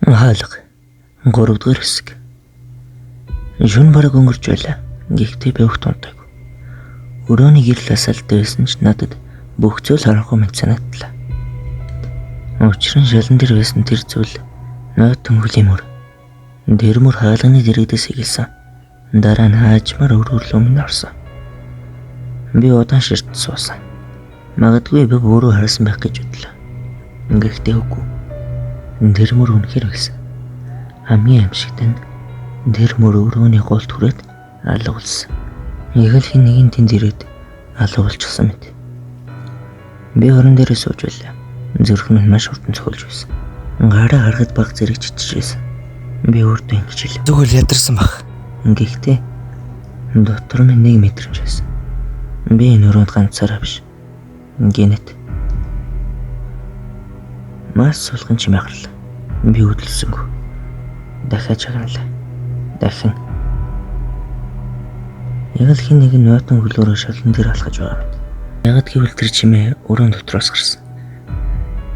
Хаалга 3-р хэсэг. Шүн бараг өнгөрч байлаа. Гэхдээ би өгт унтаагүй. Өрөөний гэрэл асаалтай байсан ч надад бүх зүйл харанхуй мэт санагдлаа. Учир нь шалан дээр байсан тэр зүйл нойтон хүлэмөр. Дэрмөр хаалганы дэрэгдээс игэлсэн. Дараа нь хаажмаар өрөрлөө минь орсон. Би удаан ширт суусан. Магадгүй би өөрөө харсан байх гэж бодлоо. Гэхдээ үгүй. Дэрмөр үнэхээр байсан. Хамгийн аимшигтай нь дэрмөр өрөөний гол түрээд алга болсон. Яг л хин нэгэн тэнд ирээд алга болчихсон мэт. Би орон дээрээ сууж байлаа. Зүрх минь маш хурдан цохолж байсан. Гараа харахад баг зэрэг чичжсэн. Би өөртөө ингэж хэлв. Зүгэл ядарсан баг. Гэхдээ дотор минь 1 мэдрэмж байсан. Би энэ өрөөнд ганцаараа биш. Гинэт. Маш сулхан чимээ гарлаа. Би хөдөлсөнгүй. Дахиад чагналаа. Дахин. Яг л хин нэгэн нойтон хөлөөрөө шалан дээр алхаж байгаа мэт. Ягд гэвэл тэр чимээ өрөөнд дотроос гарсан.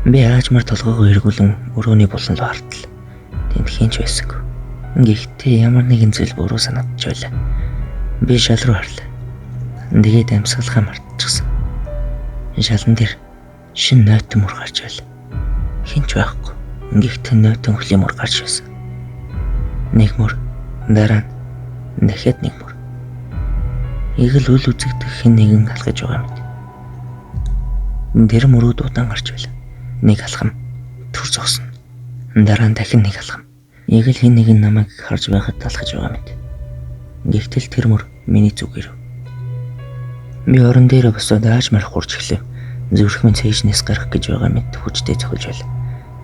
Би аажмаар толгоогоо эргүүлэн өрөөний булан руу хартал. Тэнд хинч байсангүй. Гэхдээ ямар нэгэн зүйл буруу санагдаж байлаа. Би шал руу харлаа. Тэгээд амьсгалахаа мартчихсан. Шалан дээр шин нойтон мөр гарч байлаа. Хинч байхгүй. Гэхдээ нойтон хөлийн мөр гарч байсан. Нэг мөр, дараа нь дахиад нэг мөр. Игэл үл үзэгдэх хин нэгэн алхаж байгаа мэт. Тэр мөрүүд удаан гарч байлаа. Нэг алхам төр зогсно. Дараа нь дахин нэг алхам. Игэл хин нэгэн намайг харж байхад алхаж байгаа мэт. Гэхдээ тэр мөр миний зүгээр. Би орон дээрээ босоод аажмаар хурж эхлэв. Зүрх минь цээжнээс гарах гэж байгаа мэт хүчтэй цохилж байлаа.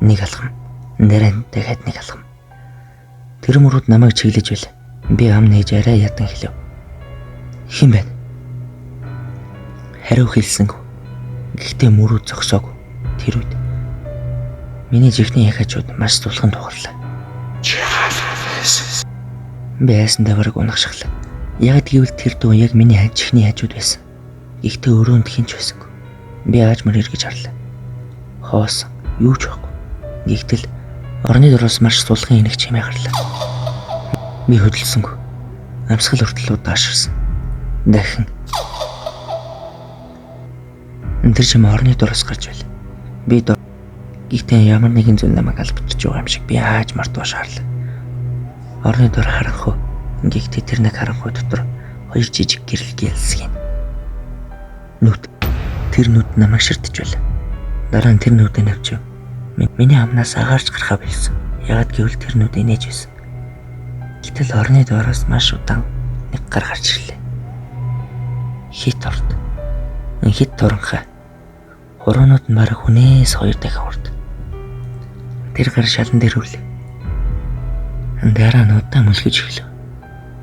Нэг алхам. Дараа нь дахиад нэг алхам. Тэр мөрүүд намайг чиглэж байлаа. Би ам нээж арай ядан хэлв. Хэн бэ? Хариу хэлсэнгүй. Гэхдээ мөрүүд зогсоогүй. Тэр үед миний жихний яхачуд маш сулхан тухарлаа. Би ясандаа бараг унахшглаа. Яг гэвэл тэр дуу яг миний чихний хажууд байсан. Гэхдээ өрөөнд хинч байсангүй. Би аажмаар эргэж харлаа. Хоосон, юу ч байхгүй. Гэхдээ орны дороос маш сулхан энэг чимээ гарлаа. Би хөдөлсөнгүй. Амсгал хүртэл удааширсан. Дахин. Тэр чимээ орны дороос гарч байлаа. Би гэхдээ ямар нэгэн зүйл намайг албатж байгаа юм шиг би аажмаар доош харлаа. Орны дор харанхуй. Гэхдээ тэр нэг харанхуй дотор 2 жижиг гэрэл гэлсгэн. Нүд. Тэр нүд намайг ширтэж байлаа. Дараа нь тэр нүдээ навчив. Миний амнаас агаарч гарахаа болсон. Яг гэвэл тэр нүд инээж байсан. Гэтэл орны доороос маш удаан нэг гар гарч ирлээ. Хит орд. Хит торонхай. Хуруунууд нь бараг хүнээс 2 дахин урд. Тэр гар шалан дээр хүрлээ. Дараа нь удаан мөлгөж эхлэв.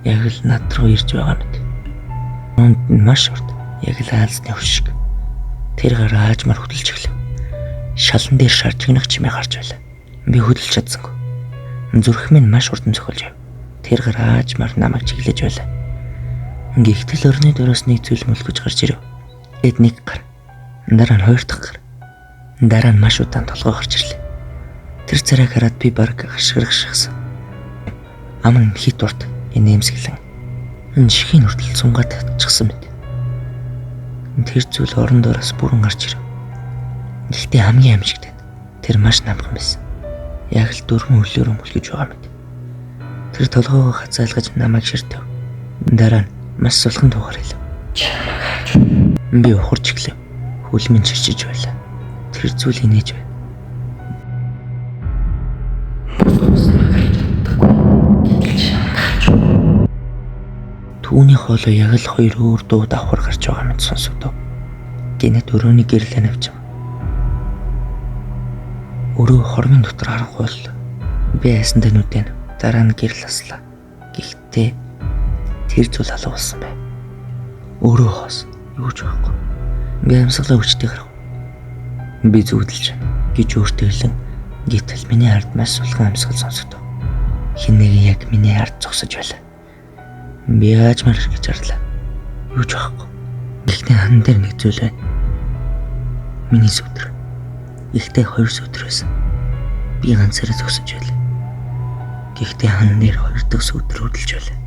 Яг л над руу ирж байгаа мэт. Унд нь маш урд. Яг л аалзны хөшиг. Тэр гар аажмаар хөдөлж эхлэв. Шалан дээр шарчигнах чимээ гарч байлаа. Би хөдөлж чадсангүй. Зүрх минь маш хурдан цохилж байв. Тэр гар аажмаар намайг чиглэж байлаа. Гэхдээ орны дороос нэг зүйл мөлгөж гарч ирэв. Эд нэг гар. Дараа нь 2 дахь гар. Дараа нь маш удаан толгой гарч ирлээ. Тэр царайг хараад би бараг гашгиргшсан. Ам нь хит урд инээмсэглэн. Чихийн хүртэл сунгаад татчихсан мэт. Тэр зүйл орон дороос бүрэн гарч ирэв. Гэхдээ хамгийн амжигтай тэр маш намхан байсан. Яг л дөрвөн хөлөөрөө мөлгөж байгаа мэт. Тэр толгойгоо хазаалгаж намайг ширтэв. Дараа нь маш сулхан дуугаар хэлв. Би ухарч эхлэв. Хөл минь чирчиж байлаа. Тэр зүйл инээж байв. Түүний хоолой яг л 2 өөр дуу давхар гарч байгаа мэт сонсогдов. Гинэт өрөөний гэрэлээ навчив. Өрөө хормын дотор харанхуй бол би айсандаа нүдэн дараа нь гэрэл аслаа. Гэхдээ тэр зүйл алга болсон байв. Өрөө хоос юу ч байхгүй. Би амьсгалаа хүчтэй гарав. Би зүгдэлж гэж өөртөө хэлэн гэтэл миний ард маш сулхан амьсгал сонсогдов. Хин нэг яг миний ард зогсож байлаа. Би аажмаар гэж харлаа. Юу ч байхгүй. Гэхдээ хан дээр нэг зүйл байна. Миний сүтэр. Ихтэй 2 сүтэр байсан. Би ганцаараа зогсож байлаа. Гэхдээ хан дээр 2 дахь өдөр хөдөлж байлаа.